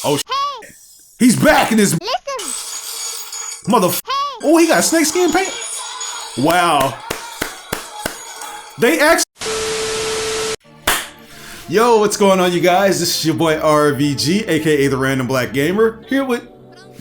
Oh, Hey, he's back in this listen. mother. Hey, Oh, he got snakeskin paint. Wow. They actually. Yo, what's going on, you guys? This is your boy RVG, aka the Random Black Gamer, here with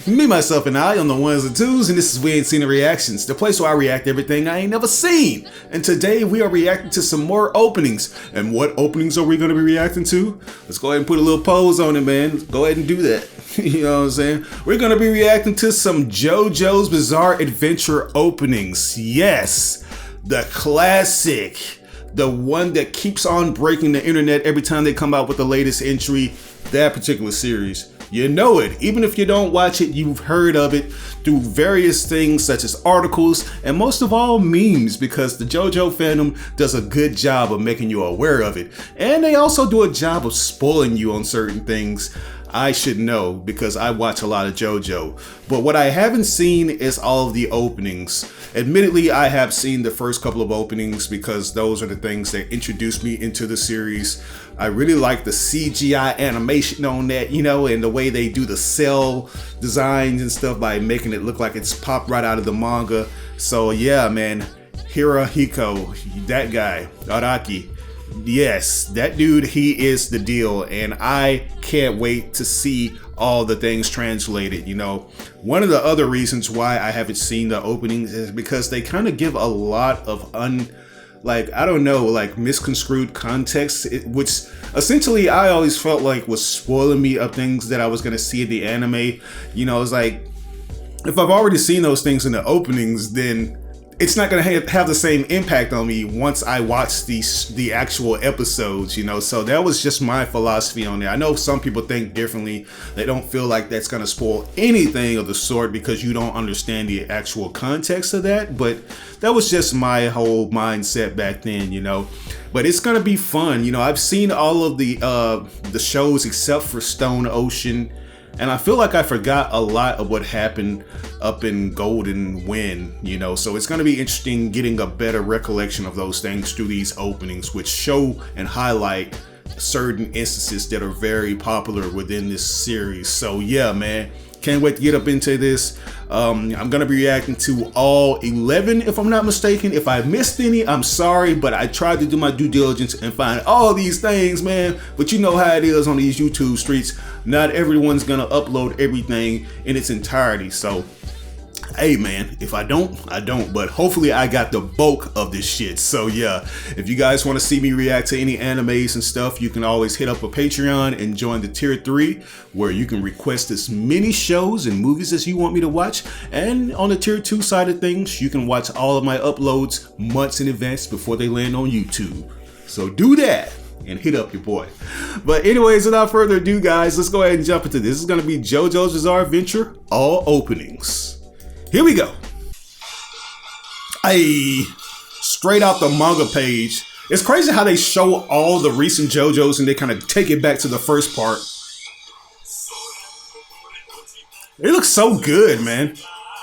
me, myself, and I on the ones and twos, and this is We Ain't Seen the Reactions, the place where I react to everything I ain't never seen. And today we are reacting to some more openings. And what openings are we going to be reacting to? Let's go ahead and put a little pose on it, man. Go ahead and do that. You know what I'm saying? We're going to be reacting to some JoJo's Bizarre Adventure openings. Yes, the classic. The one that keeps on breaking the internet every time they come out with the latest entry, that particular series. You know it. Even if you don't watch it, you've heard of it through various things such as articles and most of all memes, because the JoJo Phantom does a good job of making you aware of it. And they also do a job of spoiling you on certain things. I should know because I watch a lot of JoJo. But what I haven't seen is all of the openings. Admittedly, I have seen the first couple of openings because those are the things that introduced me into the series. I really like the CGI animation on that, you know, and the way they do the cell designs and stuff by making it look like it's popped right out of the manga. So yeah, man, Hirohiko, that guy, Araki. Yes, that dude, he is the deal, and I can't wait to see all the things translated. You know, one of the other reasons why I haven't seen the openings is because they kind of give a lot of misconstrued context, which essentially I always felt like was spoiling me of things that I was going to see in the anime. You know, it's like, if I've already seen those things in the openings, then it's not going to have the same impact on me once I watch the actual episodes, you know. So that was just my philosophy on there. I know some people think differently. They don't feel like that's going to spoil anything of the sort because you don't understand the actual context of that. But that was just my whole mindset back then, you know. But it's going to be fun. You know, I've seen all of the shows except for Stone Ocean. And I feel like I forgot a lot of what happened up in Golden Wind, you know, so it's going to be interesting getting a better recollection of those things through these openings, which show and highlight certain instances that are very popular within this series. So yeah, man, can't wait to get up into this. I'm going to be reacting to all 11, if I'm not mistaken. If I missed any, I'm sorry, but I tried to do my due diligence and find all these things, man. But you know how it is on these YouTube streets. Not everyone's going to upload everything in its entirety. So, hey man, if I don't, I don't, but hopefully I got the bulk of this shit. So yeah, if you guys want to see me react to any animes and stuff, you can always hit up a Patreon and join the tier 3, where you can request as many shows and movies as you want me to watch. And on the tier 2 side of things, you can watch all of my uploads months in advance before they land on YouTube. So do that and hit up your boy. But anyways, without further ado, guys, let's go ahead and jump into this. This is going to be JoJo's Bizarre Adventure, all openings. Here we go. Hey, straight out the manga page. It's crazy how they show all the recent JoJo's and they kind of take it back to the first part. It looks so good, man.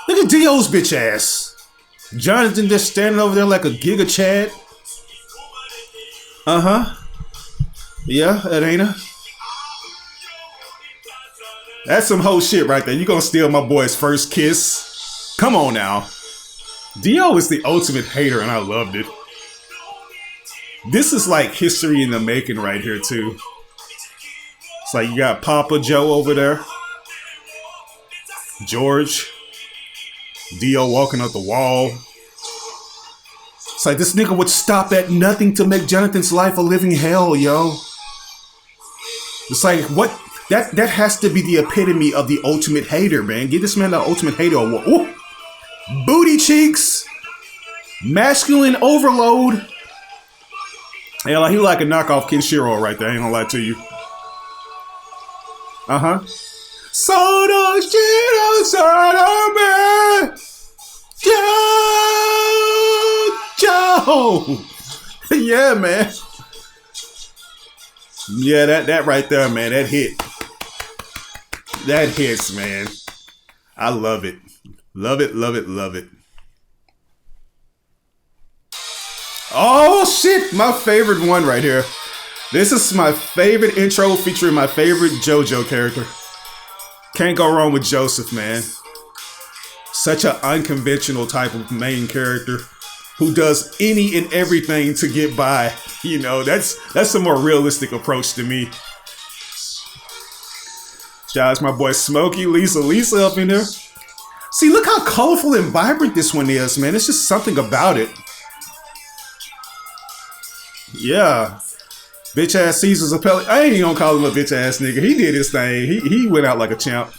Look at Dio's bitch ass. Jonathan just standing over there like a Giga Chad. Uh-huh. Yeah, that ain't her. That's some whole shit right there. You gonna steal my boy's first kiss? Come on now. Dio is the ultimate hater and I loved it. This is like history in the making right here too. It's like you got Papa Joe over there. George. Dio walking up the wall. It's like this nigga would stop at nothing to make Jonathan's life a living hell, yo. It's like, what? That has to be the epitome of the ultimate hater, man. Give this man the ultimate hater award. Ooh. Booty cheeks. Masculine overload. Yeah, like he like a knockoff Kenshiro right there. I ain't gonna lie to you. Uh-huh. Sono Chi No Sadame. JoJo. Yeah, man. Yeah, that right there, man. That hit. That hits, man. I love it. Love it, love it, love it. Oh, shit. My favorite one right here. This is my favorite intro featuring my favorite JoJo character. Can't go wrong with Joseph, man. Such an unconventional type of main character who does any and everything to get by. You know, that's a more realistic approach to me. Shout out to my boy Smokey, Lisa up in there. See, look how colorful and vibrant this one is, man. It's just something about it. Yeah. Bitch ass Caesar's appellate. I ain't even gonna call him a bitch ass nigga. He did his thing. He went out like a champ.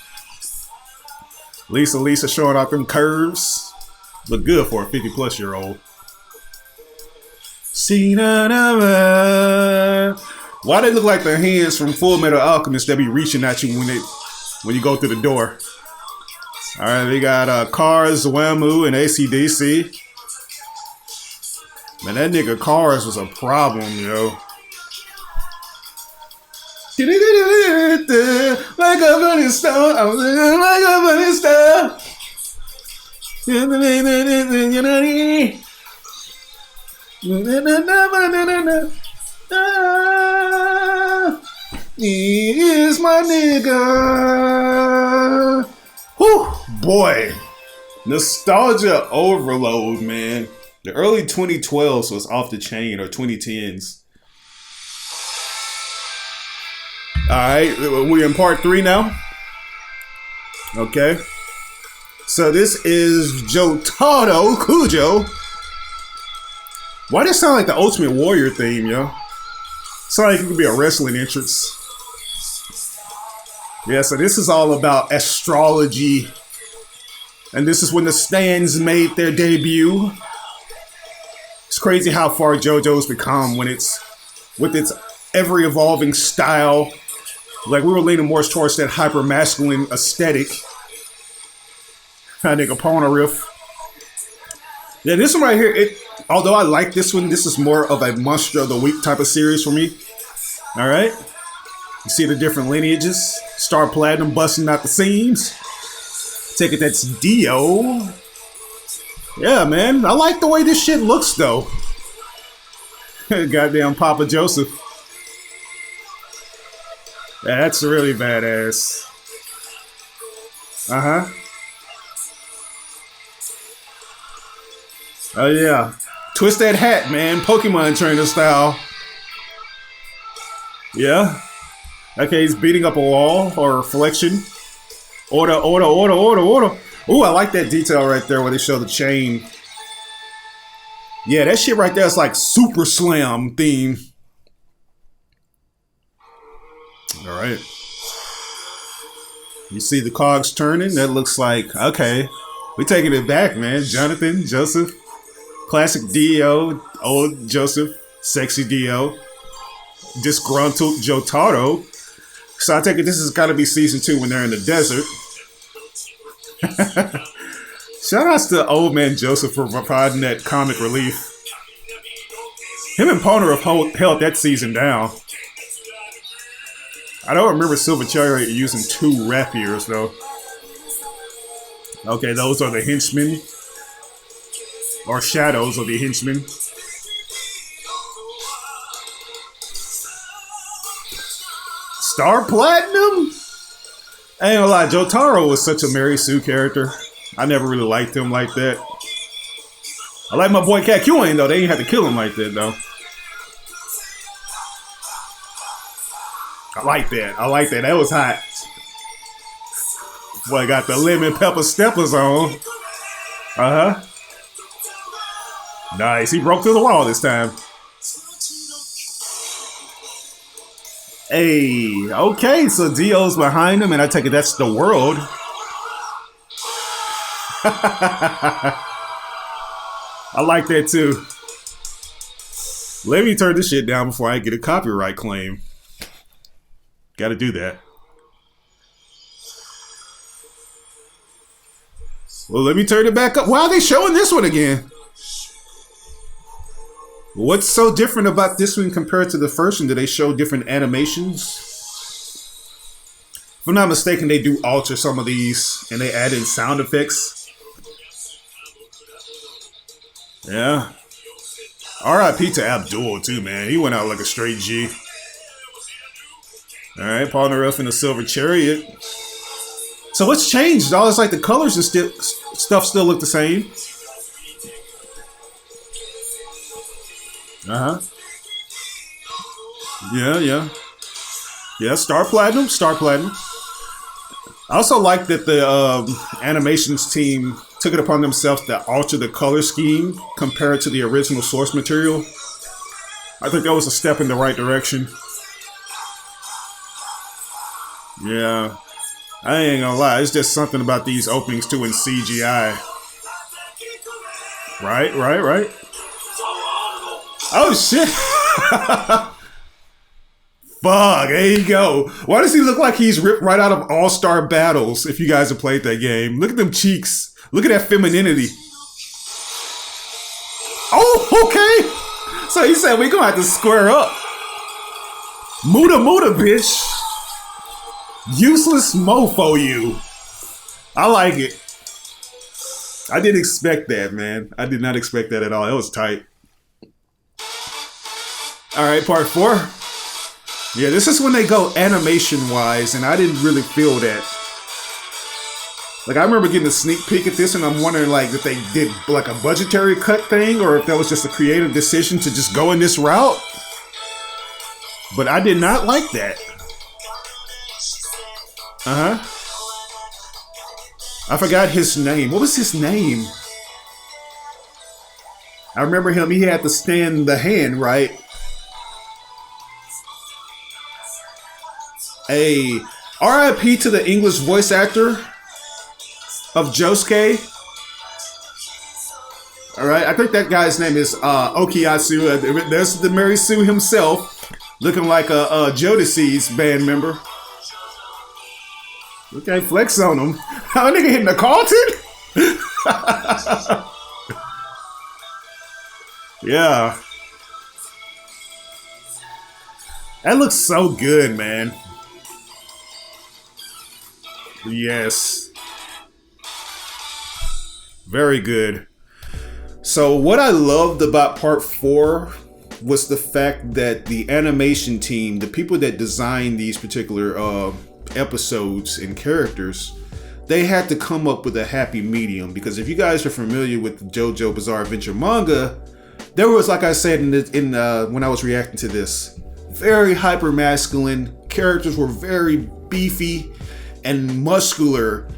Lisa showing off them curves. Look good for a 50-plus-year-old. See, why they look like the hands from Full Metal Alchemist that be reaching at you when you go through the door? All right, we got Cars, Whammoo, and AC/DC. Man, that nigga Cars was a problem, yo. Like a bunny star, I was like a bunny star. He is my nigga. Whew, boy. Nostalgia overload, man. The early 2012s was off the chain, or 2010s. Alright, we're in part 3 now. Okay. So this is Jotaro Kujo. Why does it sound like the Ultimate Warrior theme, yo? Sound like it could be a wrestling entrance. Yeah, so this is all about astrology. And this is when the stands made their debut. It's crazy how far JoJo's become with its ever-evolving style. Like, we were leaning more towards that hyper-masculine aesthetic. That nigga Pona riff. Yeah, this one right here, although I like this one, this is more of a Monster of the Week type of series for me. Alright? You see the different lineages. Star Platinum busting out the seams. Take it, that's Dio. Yeah, man. I like the way this shit looks, though. Goddamn Papa Joseph. Yeah, that's really badass. Uh-huh. Oh, yeah. Twist that hat, man. Pokemon trainer style. Yeah. Okay, he's beating up a wall or reflection. Order. Ooh, I like that detail right there where they show the chain. Yeah, that shit right there is like Super Slam theme. All right. You see the cogs turning? That looks like, okay. We taking it back, man. Jonathan, Joseph, classic Dio, old Joseph, sexy Dio, disgruntled Jotaro. So I take it this has got to be season 2 when they're in the desert. Shout outs to old man Joseph for providing that comic relief. Him and Pona have held that season down. I don't remember Silver Chariot using 2 rapiers though. Okay, those are the henchmen. Or shadows of the henchmen. Star Platinum? I ain't gonna lie, Jotaro was such a Mary Sue character. I never really liked him like that. I like my boy Kakyoin though, they ain't have to kill him like that though. I like that, that was hot. Boy, got the lemon pepper steppers on. Uh-huh. Nice, he broke through the wall this time. Hey, okay, so Dio's behind him, and I take it that's the world. I like that too. Let me turn this shit down before I get a copyright claim. Gotta do that. Well, let me turn it back up. Why are they showing this one again? What's so different about this one compared to the first one? Do they show different animations? If I'm not mistaken, they do alter some of these and they add in sound effects. Yeah. R.I.P. to Abdul too, man. He went out like a straight G. Alright, Paul Neref in the Silver Chariot. So what's changed? All it's like the colors and stuff still look the same. Yeah. Star Platinum. I also like that the animations team took it upon themselves to alter the color scheme compared to the original source material. I think that was a step in the right direction. Yeah. I ain't gonna lie, it's just something about these openings too in CGI. Right. Oh shit! Fuck, there you go. Why does he look like he's ripped right out of All-Star Battles, if you guys have played that game? Look at them cheeks. Look at that femininity. Oh, okay! So he said we're gonna have to square up. Muda, bitch. Useless mofo, you. I like it. I didn't expect that, man. I did not expect that at all. It was tight. Alright, part 4. Yeah, this is when they go animation-wise, and I didn't really feel that. Like, I remember getting a sneak peek at this, and I'm wondering, like, if they did, like, a budgetary cut thing, or if that was just a creative decision to just go in this route. But I did not like that. I forgot his name. What was his name? I remember him. He had to stand the hand, right? Hey, R.I.P. to the English voice actor of Josuke. Alright, I think that guy's name is Okiyasu. There's the Mary Sue himself, looking like a JOJO'S band member. Okay, flex on him. How nigga hitting the Carlton? Yeah. That looks so good, man. Yes. Very good. So what I loved about part 4 was the fact that the animation team, the people that designed these particular episodes and characters, they had to come up with a happy medium, because if you guys are familiar with the JoJo Bizarre Adventure manga, there was, like I said when I was reacting to this, very hyper masculine characters were very beefy and muscular.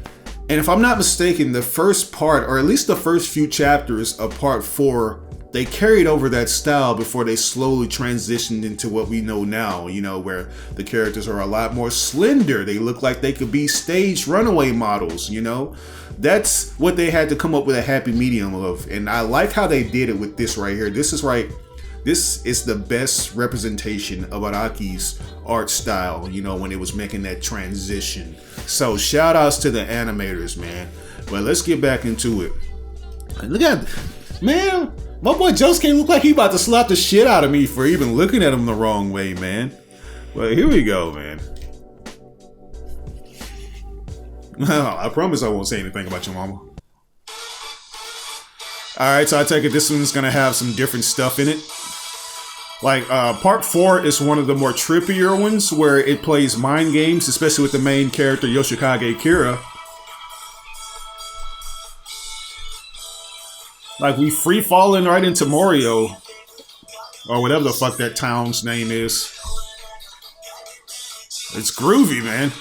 And if I'm not mistaken, the first part, or at least the first few chapters of part 4, they carried over that style before they slowly transitioned into what we know now, you know, where the characters are a lot more slender. They look like they could be stage runaway models, you know? That's what they had to come up with a happy medium of. And I like how they did it with this right here. This is the best representation of Araki's art style, you know, when it was making that transition. So shout outs to the animators, man. But let's get back into it. Look at, man, my boy Josuke look like he about to slap the shit out of me for even looking at him the wrong way, man. Well, here we go, man. I promise I won't say anything about your mama. Alright, so I take it this one's gonna have some different stuff in it. Like, part 4 is one of the more trippier ones, where it plays mind games, especially with the main character, Yoshikage Kira. Like, we free falling right into Morio, or whatever the fuck that town's name is. It's groovy, man.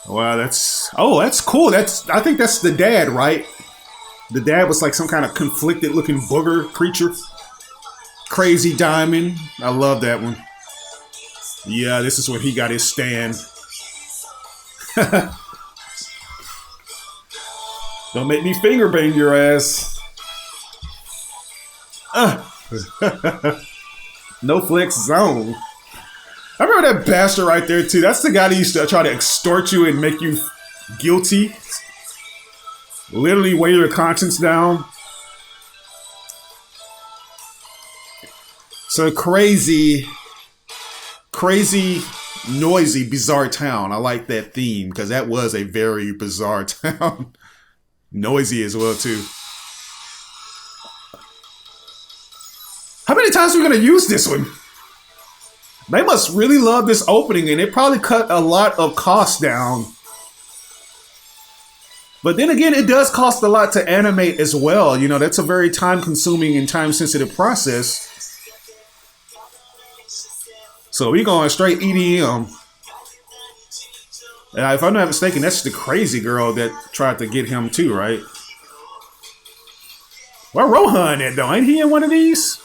Wow, that's cool. I think that's the dad, right? The dad was like some kind of conflicted looking booger creature. Crazy Diamond. I love that one. Yeah, this is when he got his stand. Don't make me finger bang your ass. No flex zone. I remember that bastard right there too. That's the guy that used to try to extort you and make you guilty. Literally weigh your conscience down. So crazy, noisy, bizarre town. I like that theme because that was a very bizarre town. Noisy as well too. How many times are we gonna use this one? They must really love this opening, and it probably cut a lot of costs down. But then again, it does cost a lot to animate as well. You know, that's a very time-consuming and time-sensitive process. So we going straight EDM. And if I'm not mistaken, that's the crazy girl that tried to get him too, right? Where Rohan at though? Ain't he in one of these?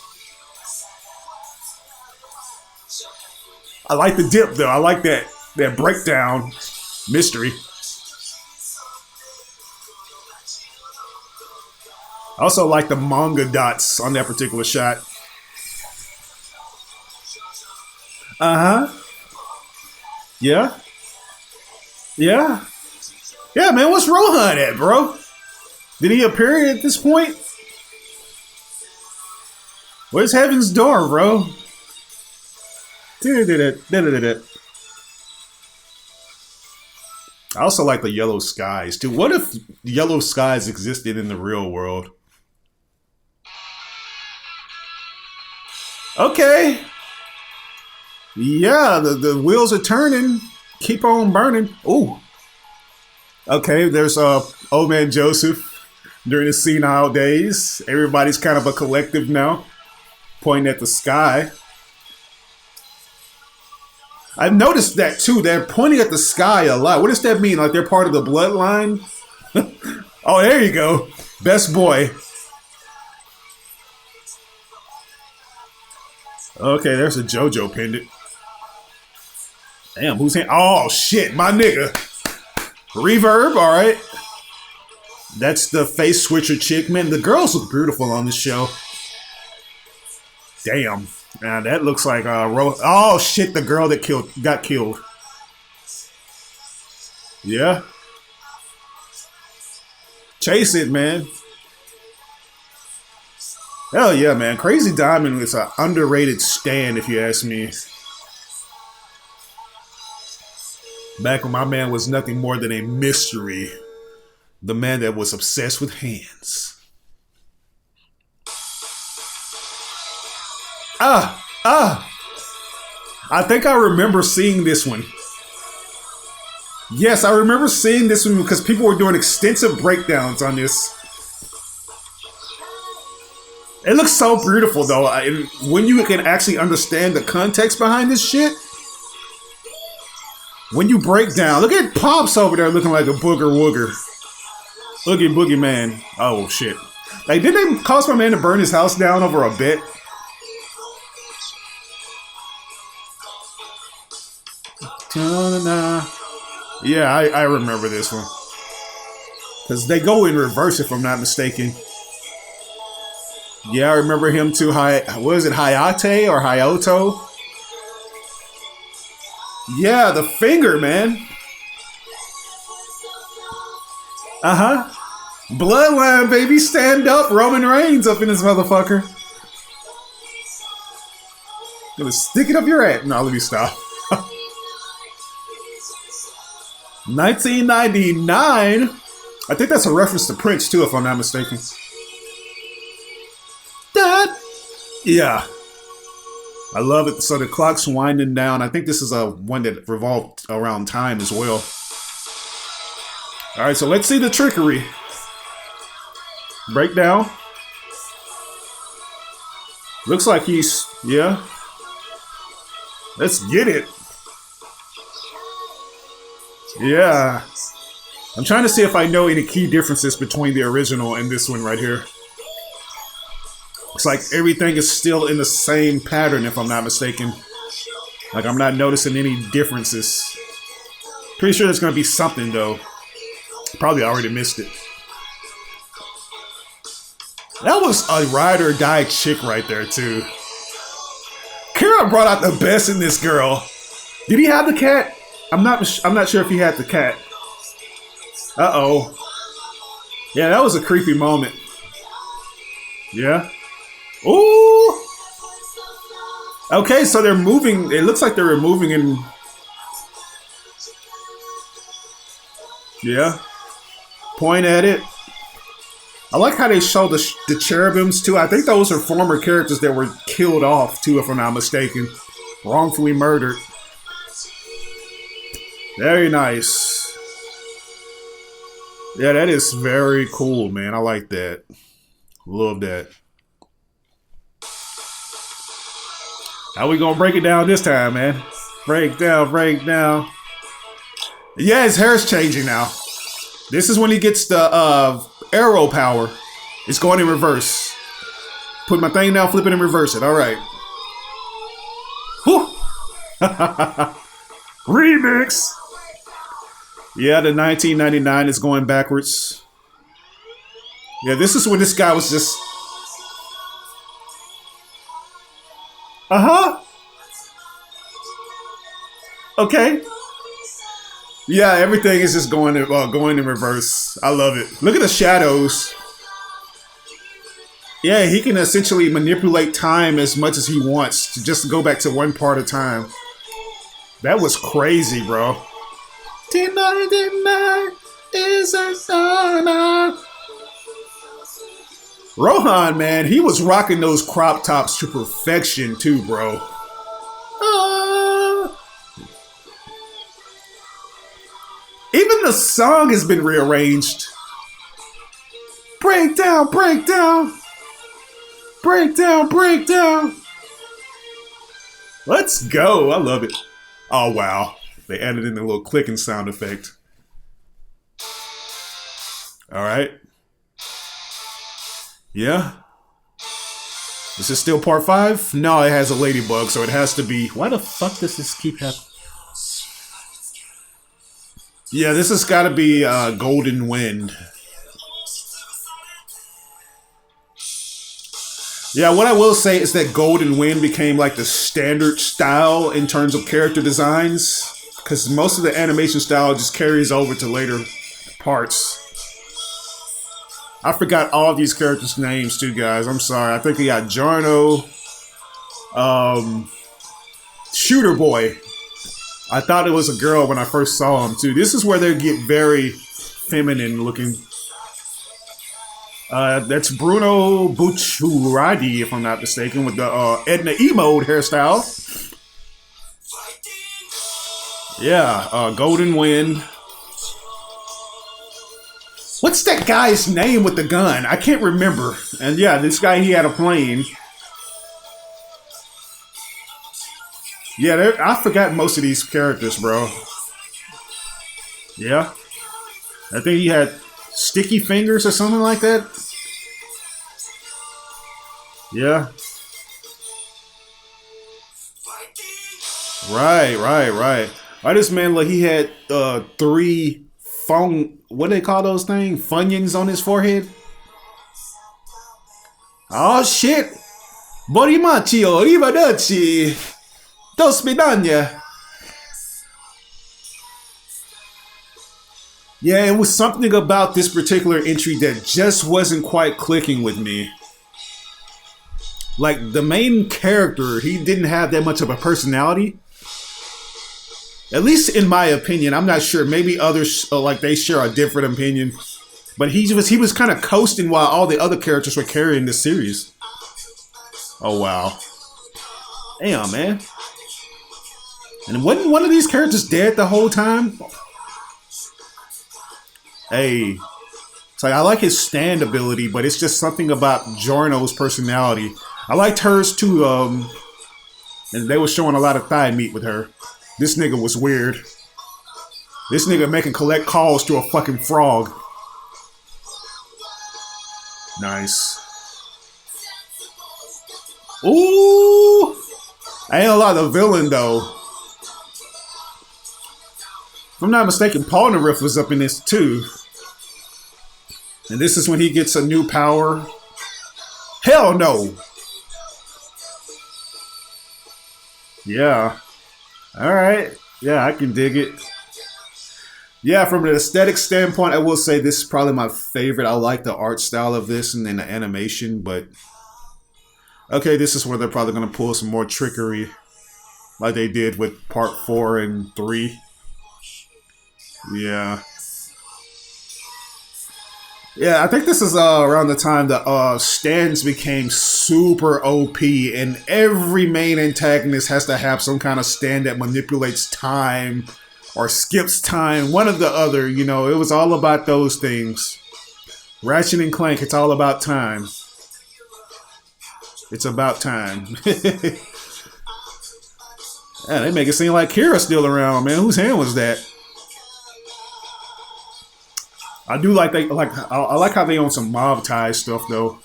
I like the dip though. I like that breakdown mystery. I also like the manga dots on that particular shot. Uh-huh. Yeah. Yeah. Yeah, man, what's Rohan at, bro? Did he appear at this point? Where's Heaven's Door, bro? I also like the yellow skies, too. What if yellow skies existed in the real world? Okay. Yeah, the wheels are turning. Keep on burning. Ooh. Okay, there's old man Joseph during his senile days. Everybody's kind of a collective now, pointing at the sky. I've noticed that too. They're pointing at the sky a lot. What does that mean? Like they're part of the bloodline? Oh, there you go. Best boy. Okay, there's a JoJo pendant. Damn, who's hand? Oh shit, my nigga. Reverb, all right. That's the face switcher chick, man. The girls look beautiful on this show. Damn, man, that looks like oh shit, the girl that got killed. Yeah. Chase it, man. Hell yeah, man. Crazy Diamond is an underrated stand, if you ask me. Back when my man was nothing more than a mystery. The man that was obsessed with hands. I think I remember seeing this one. Yes, I remember seeing this one because people were doing extensive breakdowns on this. It looks so beautiful though. When you can actually understand the context behind this shit. When you break down, look at Pops over there looking like a booger wooger. Oogie boogie man. Oh shit. Like, didn't they cause my man to burn his house down over a bet? Yeah, I remember this one. Because they go in reverse if I'm not mistaken. Yeah, I remember him too. What is it, Hayate or Hayato? Yeah, the finger, man. Uh-huh. Bloodline, baby. Stand up. Roman Reigns up in this motherfucker. Gonna stick it up your ass. No, let me stop. 1999. I think that's a reference to Prince, too, if I'm not mistaken. Yeah. I love it. So the clock's winding down. I think this is one that revolved around time as well. All right, so let's see the trickery. Breakdown. Looks like he's, yeah. Let's get it. Yeah. I'm trying to see if I know any key differences between the original and this one right here. It's like everything is still in the same pattern, if I'm not mistaken. Like, I'm not noticing any differences. Pretty sure there's going to be something, though. Probably already missed it. That was a ride or die chick right there, too. Kira brought out the best in this girl. Did he have the cat? I'm not sure if he had the cat. Uh-oh. Yeah, that was a creepy moment. Yeah. Ooh. Okay, so they're moving. It looks like they're moving in. Yeah. Point at it. I like how they show the cherubims too. I think those are former characters that were killed off too, if I'm not mistaken. Wrongfully murdered. Very nice. Yeah, that is very cool, man. I like that. Love that. How we gonna break it down this time, man? Break down, break down. Yeah, his hair's changing now. This is when he gets the arrow power. It's going in reverse. Put my thing down, flip it, and reverse it. All right. Whew. Remix. Yeah, the 1999 is going backwards. Yeah, this is when this guy was just... Okay. Yeah, everything is just going in reverse. I love it. Look at the shadows. Yeah, he can essentially manipulate time as much as he wants to just go back to one part of time. That was crazy, bro. Tonight is a summer. Rohan, man, he was rocking those crop tops to perfection too, bro. Even the song has been rearranged. Breakdown, breakdown. Breakdown, breakdown. Let's go. I love it. Oh, wow. They added in a little clicking sound effect. All right. Yeah. This is still part 5? No, it has a ladybug, so it has to be... Why the fuck does this keep happening? Yeah, this has got to be Golden Wind. Yeah, what I will say is that Golden Wind became like the standard style in terms of character designs. Because most of the animation style just carries over to later parts. I forgot all of these characters' names too, guys. I'm sorry. I think we got Jarno. Shooter Boy. I thought it was a girl when I first saw him too. This is where they get very feminine looking. That's Bruno Bucciarati, if I'm not mistaken, with the Edna E-mode hairstyle. Yeah, Golden Wind. What's that guy's name with the gun? I can't remember. And yeah, this guy, he had a plane. Yeah, I forgot most of these characters, bro. Yeah. I think he had sticky fingers or something like that. Yeah. Right. Why this man, like, he had 3 what do they call those things? Funyuns on his forehead? Oh, shit. Borimaccio, arrivederci. Do svidania. Yeah, it was something about this particular entry that just wasn't quite clicking with me. Like, the main character, he didn't have that much of a personality. At least in my opinion. I'm not sure. Maybe others, like, they share a different opinion. But he was kind of coasting while all the other characters were carrying this series. Oh, wow. Damn, man. And wasn't one of these characters dead the whole time? Hey. It's like, I like his stand ability, but it's just something about Giorno's personality. I liked hers too, and they were showing a lot of thigh meat with her. This nigga was weird. This nigga making collect calls to a fucking frog. Nice. Ooh! I ain't a lot of villain though. If I'm not mistaken, Polnareff was up in this too. And this is when he gets a new power. Hell no! Yeah. Alright. Yeah, I can dig it. Yeah, from an aesthetic standpoint, I will say this is probably my favorite. I like the art style of this and then the animation, but... Okay, this is where they're probably going to pull some more trickery. Like they did with part 4 and 3. Yeah. Yeah, I think this is around the time the stands became super OP, and every main antagonist has to have some kind of stand that manipulates time or skips time, one or the other. You know, it was all about those things. Ratchet and Clank, it's all about time. It's about time. Yeah, they make it seem like Kira's still around, man. Whose hand was that? I do like I like how they own some mob tie stuff though.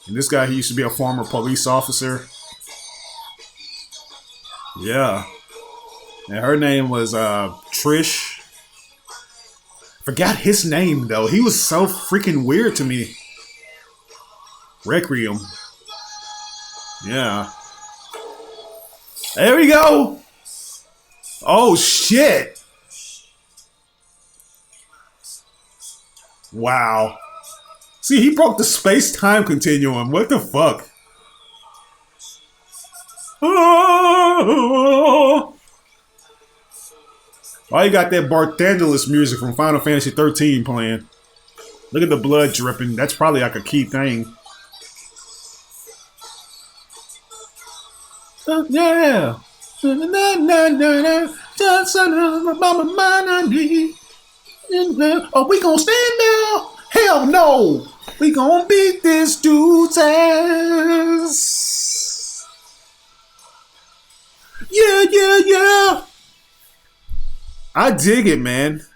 And this guy, he used to be a former police officer. Yeah. And her name was Trish. Forgot his name though. He was so freaking weird to me. Requiem. Yeah. There we go. Oh shit. Wow. See, he broke the space-time continuum. What the fuck? Oh, you got that Barthandelus music from Final Fantasy 13 playing. Look at the blood dripping. That's probably like a key thing. Yeah. Oh, we gonna stand now? Hell no! We gonna beat this dude's ass. Yeah, yeah, yeah. I dig it, man.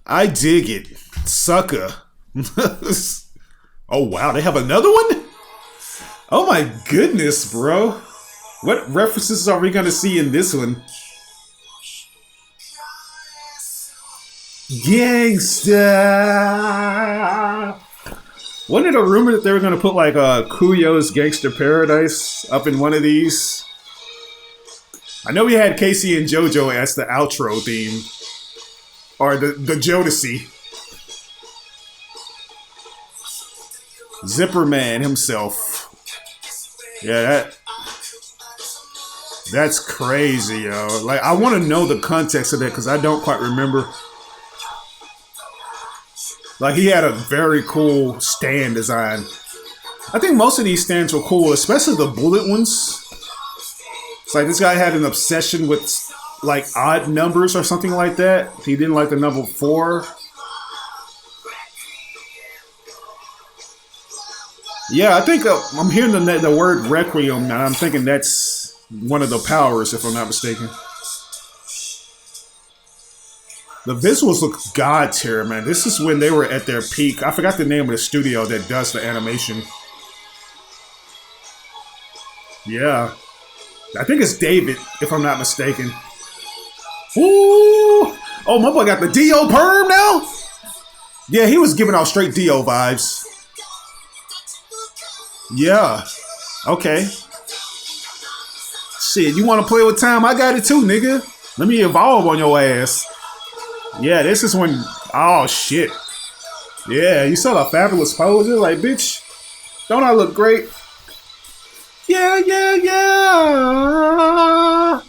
I dig it. Sucker. Oh, wow. They have another one? Oh, my goodness, bro. What references are we going to see in this one? Gangsta. Wasn't it a rumor that they were going to put like Kuyo's Gangsta Paradise up in one of these? I know we had Casey and JoJo as the outro theme. Or the Jodeci. Zipper Man himself. Yeah, that's crazy, yo. Like, I want to know the context of that because I don't quite remember. Like, he had a very cool stand design. I think most of these stands were cool, especially the bullet ones. It's like this guy had an obsession with, like, odd numbers or something like that. He didn't like the number 4. Yeah, I think I'm hearing the word Requiem, and I'm thinking that's one of the powers, if I'm not mistaken. The visuals look god tier, man. This is when they were at their peak. I forgot the name of the studio that does the animation. Yeah. I think it's David, if I'm not mistaken. Ooh! Oh, my boy got the Dio perm now? Yeah, he was giving out straight Dio vibes. Yeah. Okay. Shit, you want to play with time? I got it too, nigga. Let me evolve on your ass. Yeah, this is when... Oh, shit. Yeah, you saw the fabulous poses? Like, bitch, don't I look great? Yeah, yeah, yeah.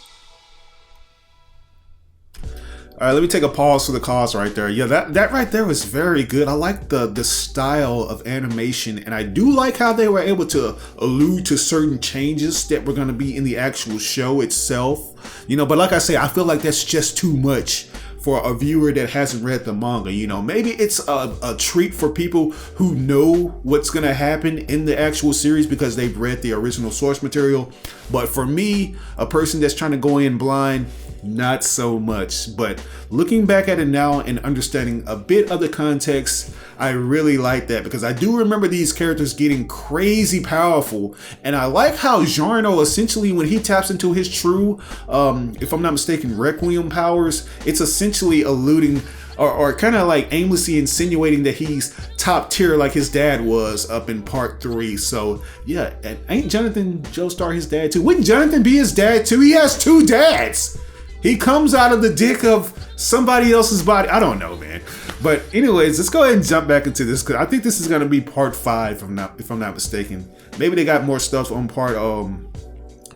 All right, let me take a pause for the cause right there. Yeah, that right there was very good. I like the style of animation, and I do like how they were able to allude to certain changes that were going to be in the actual show itself. You know, but like I say, I feel like that's just too much for a viewer that hasn't read the manga. You know, maybe it's a treat for people who know what's going to happen in the actual series because they've read the original source material. But for me, a person that's trying to go in blind, not so much. But looking back at it now and understanding a bit of the context, I really like that because I do remember these characters getting crazy powerful, and I like how Giorno essentially, when he taps into his true, if I'm not mistaken, Requiem powers, it's essentially alluding or kind of like aimlessly insinuating that he's top tier like his dad was up in part 3. So yeah, and ain't Jonathan Joestar his dad too? Wouldn't Jonathan be his dad too? He has 2 dads. He comes out of the dick of somebody else's body. I don't know, man. But anyways, let's go ahead and jump back into this because I think this is gonna be part 5, if I'm not mistaken. Maybe they got more stuff on part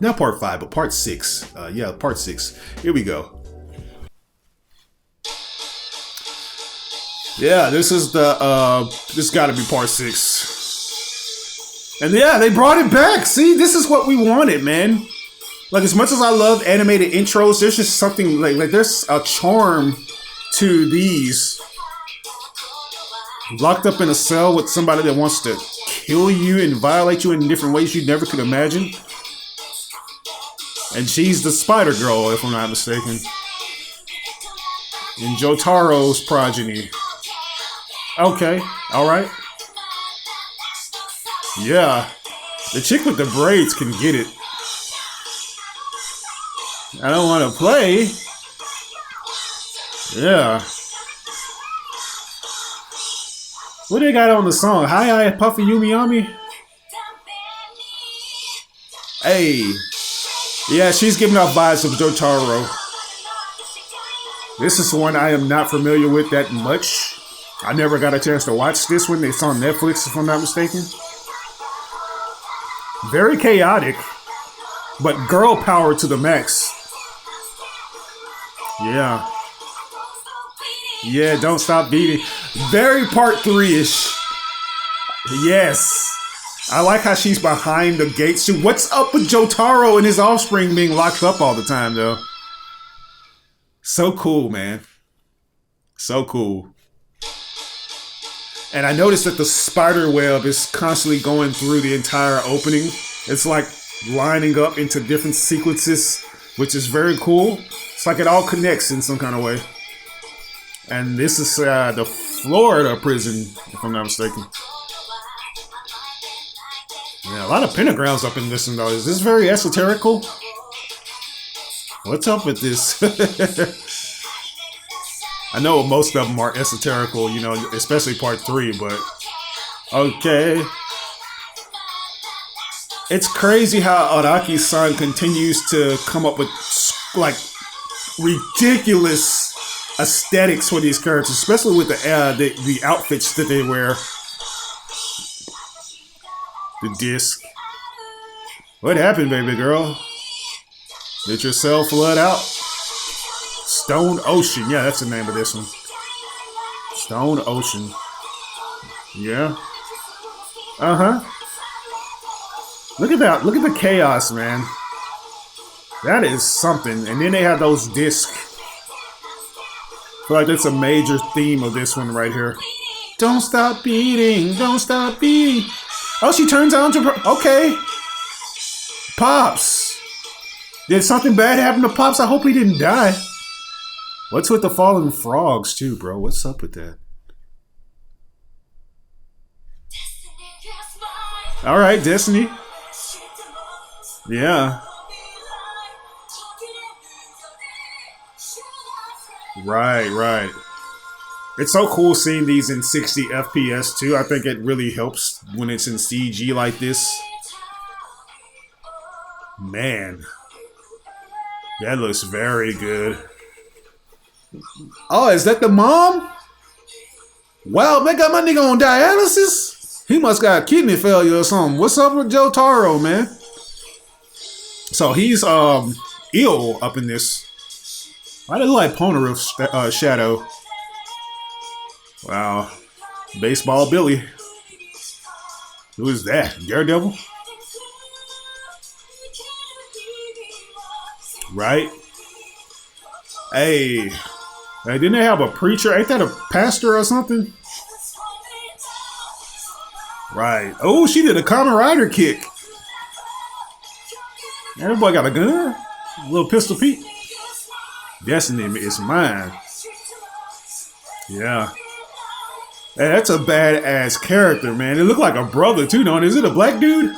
not part 5, but part 6. Yeah, part 6. Here we go. Yeah, this is the this got to be part 6. And yeah, they brought it back. See, this is what we wanted, man. Like, as much as I love animated intros, there's just something like there's a charm to these. Locked up in a cell with somebody that wants to kill you and violate you in different ways you never could imagine. And she's the Spider Girl, if I'm not mistaken. And Jotaro's progeny. Okay, alright. Yeah. The chick with the braids can get it. I don't want to play. Yeah. What they got on the song? Hi, Puffy Yumi Yami? Hey. Yeah, she's giving off vibes of Jotaro. This is one I am not familiar with that much. I never got a chance to watch this one. It's on Netflix, if I'm not mistaken. Very chaotic, but girl power to the max. Yeah. Yeah, don't stop beating. Very part 3-ish. Yes. I like how she's behind the gates too. What's up with Jotaro and his offspring being locked up all the time, though? So cool, man. So cool. And I noticed that the spider web is constantly going through the entire opening. It's like lining up into different sequences, which is very cool. It's like it all connects in some kind of way. And this is the Florida prison, if I'm not mistaken. Yeah, a lot of pentagrams up in this one, though. Is this very esoterical? What's up with this? I know most of them are esoterical, you know, especially part 3, but okay. It's crazy how Araki's-san continues to come up with, like, ridiculous aesthetics for these characters, especially with the outfits that they wear. The disc. What happened, baby girl? Did your cell flood out? Stone Ocean. Yeah, that's the name of this one. Stone Ocean. Yeah. Uh-huh. Look at that. Look at the chaos, man. That is something. And then they have those discs. I feel like that's a major theme of this one right here. Don't stop beating. Don't stop beating. Oh, she turns on to her. Okay. Pops. Did something bad happen to Pops? I hope he didn't die. What's with the fallen frogs, too, bro? What's up with that? All right, Destiny. Yeah. Right, right. It's so cool seeing these in 60 FPS, too. I think it really helps when it's in CG like this. Man. That looks very good. Oh, is that the mom? Wow, they got my nigga on dialysis? He must got kidney failure or something. What's up with Jotaro, man? So he's ill up in this. Why did it look like Polnareff's shadow? Wow. Baseball Billy. Who is that? Daredevil? Right? Hey. Hey, didn't they have a preacher? Ain't that a pastor or something? Right. Oh, she did a Kamen Rider kick. That boy got a gun. A little Pistol Pete. Destiny is mine. Yeah. Hey, that's a badass character, man. It looked like a brother, too, don't it? Is it a black dude?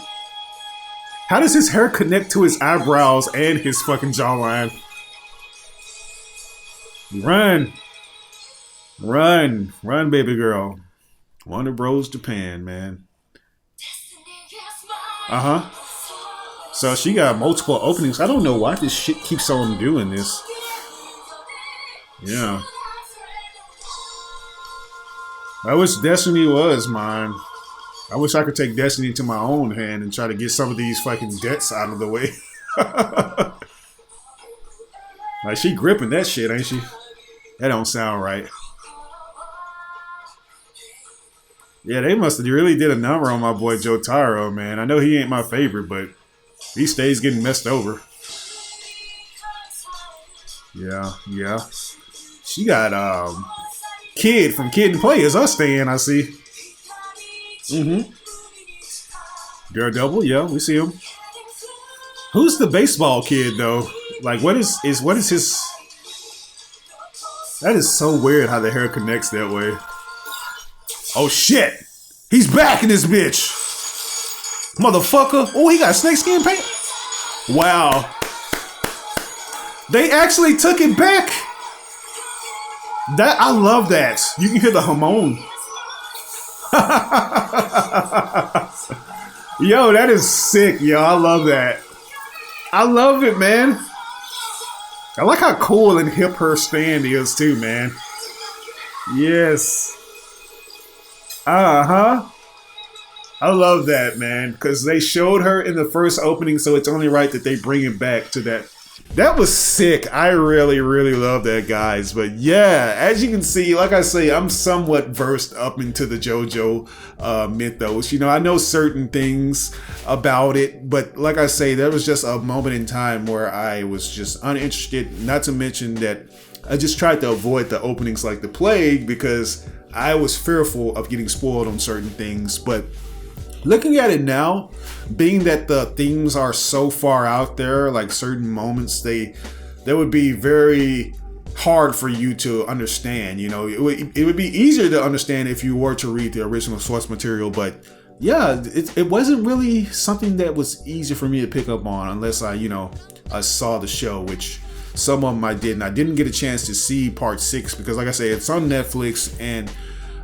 How does his hair connect to his eyebrows and his fucking jawline? Run. Run. Run, baby girl. Wonder Bros Japan, man. Uh-huh. So she got multiple openings. I don't know why this shit keeps on doing this. Yeah. I wish Destiny was mine. I wish I could take Destiny into my own hand and try to get some of these fucking debts out of the way. Like, she gripping that shit, ain't she? That don't sound right. Yeah, they must have really did a number on my boy Jotaro, man. I know he ain't my favorite, but he stays getting messed over. Yeah, yeah. She got Kid from Kid and Play as us staying, I see. Mm-hmm. Daredevil, yeah, we see him. Who's the baseball kid though? Like what is his? That is so weird how the hair connects that way. Oh shit! He's back in this bitch! Motherfucker! Oh, he got snakeskin paint? Wow. They actually took it back! That I love that. You can hear the hormone. Yo, that is sick, yo. I love that. I love it, man. I like how cool and hip her stand is too, man. Yes. Uh-huh. I love that, man. Because they showed her in the first opening, so it's only right that they bring it back to that. That was sick. I really, really love that, guys. But yeah, as you can see, like I say, I'm somewhat versed up into the JoJo mythos. You know, I know certain things about it, but like I say, there was just a moment in time where I was just uninterested. Not to mention that I just tried to avoid the openings like the plague because I was fearful of getting spoiled on certain things. But looking at it now, being that the themes are so far out there, like certain moments, they would be very hard for you to understand. You know, it would be easier to understand if you were to read the original source material, but yeah, it wasn't really something that was easy for me to pick up on unless I saw the show, which some of them I didn't. I didn't get a chance to see part 6 because, like I say, it's on Netflix, and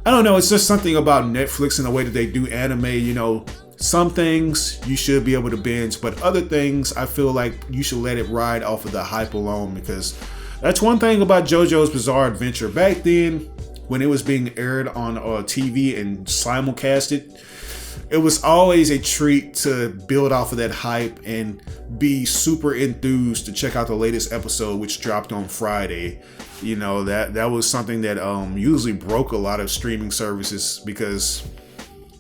I don't know, it's just something about Netflix and the way that they do anime. You know, some things you should be able to binge, but other things I feel like you should let it ride off of the hype alone, because that's one thing about JoJo's Bizarre Adventure. Back then, when it was being aired on TV and simulcasted, it was always a treat to build off of that hype and be super enthused to check out the latest episode, which dropped on Friday. You know, that was something that usually broke a lot of streaming services, because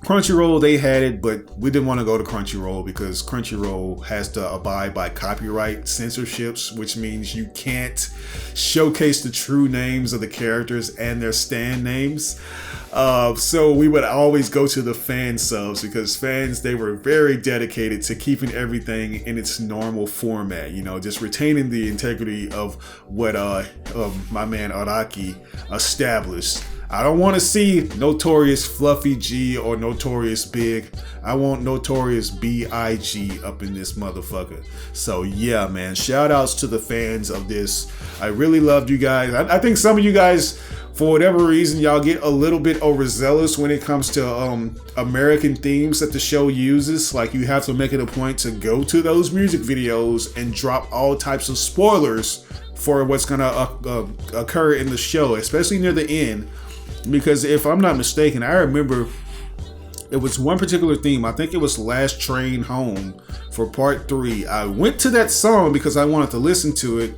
Crunchyroll, they had it, but we didn't want to go to Crunchyroll because Crunchyroll has to abide by copyright censorships, which means you can't showcase the true names of the characters and their stand names. So we would always go to the fan subs, because fans, they were very dedicated to keeping everything in its normal format, you know, just retaining the integrity of what my man Araki established. I don't want to see Notorious Fluffy G or Notorious Big. I want Notorious B.I.G. up in this motherfucker. So yeah, man, shout outs to the fans of this. I really loved you guys. I think some of you guys, for whatever reason, y'all get a little bit overzealous when it comes to American themes that the show uses. Like, you have to make it a point to go to those music videos and drop all types of spoilers for what's gonna occur in the show, especially near the end. Because if I'm not mistaken, I remember it was one particular theme. I think it was Last Train Home for part 3. I went to that song because I wanted to listen to it,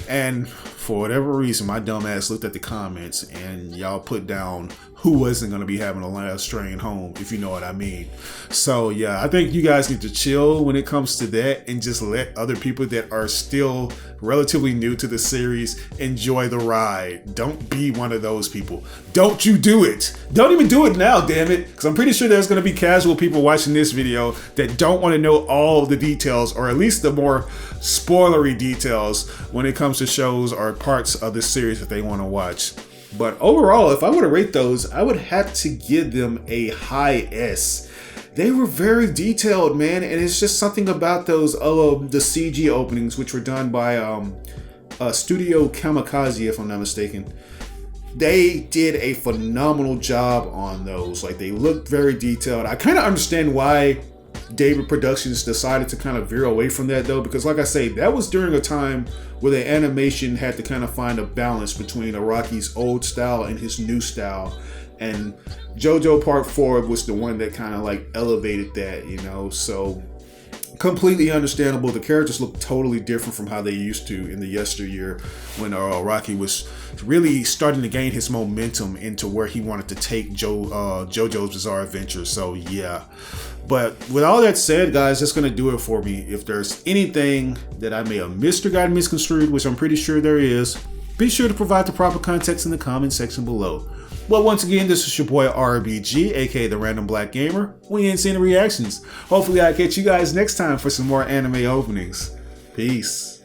and for whatever reason, my dumb ass looked at the comments and y'all put down who wasn't going to be having a last train home, if you know what I mean. So yeah, I think you guys need to chill when it comes to that and just let other people that are still relatively new to the series enjoy the ride. Don't be one of those people. Don't you do it. Don't even do it now, damn it. Because I'm pretty sure there's going to be casual people watching this video that don't want to know all the details, or at least the more spoilery details when it comes to shows or parts of the series that they want to watch. But overall, if I were to rate those, I would have to give them a high S. They were very detailed, man, and it's just something about those the CG openings, which were done by Studio Kamikaze, if I'm not mistaken. They did a phenomenal job on those. Like, they looked very detailed. I kind of understand why David Productions decided to kind of veer away from that, though, because like I say, that was during a time where the animation had to kind of find a balance between Araki's old style and his new style, and JoJo Part 4 was the one that kind of like elevated that, you know. So completely understandable. The characters look totally different from how they used to in the yesteryear when Rocky was really starting to gain his momentum into where he wanted to take JoJo's Bizarre Adventure. So yeah. But with all that said, guys, that's going to do it for me. If there's anything that I may have missed or got misconstrued, which I'm pretty sure there is, be sure to provide the proper context in the comment section below. But once again, this is your boy RBG, aka the Random Black Gamer. We ain't seen the reactions. Hopefully I'll catch you guys next time for some more anime openings. Peace.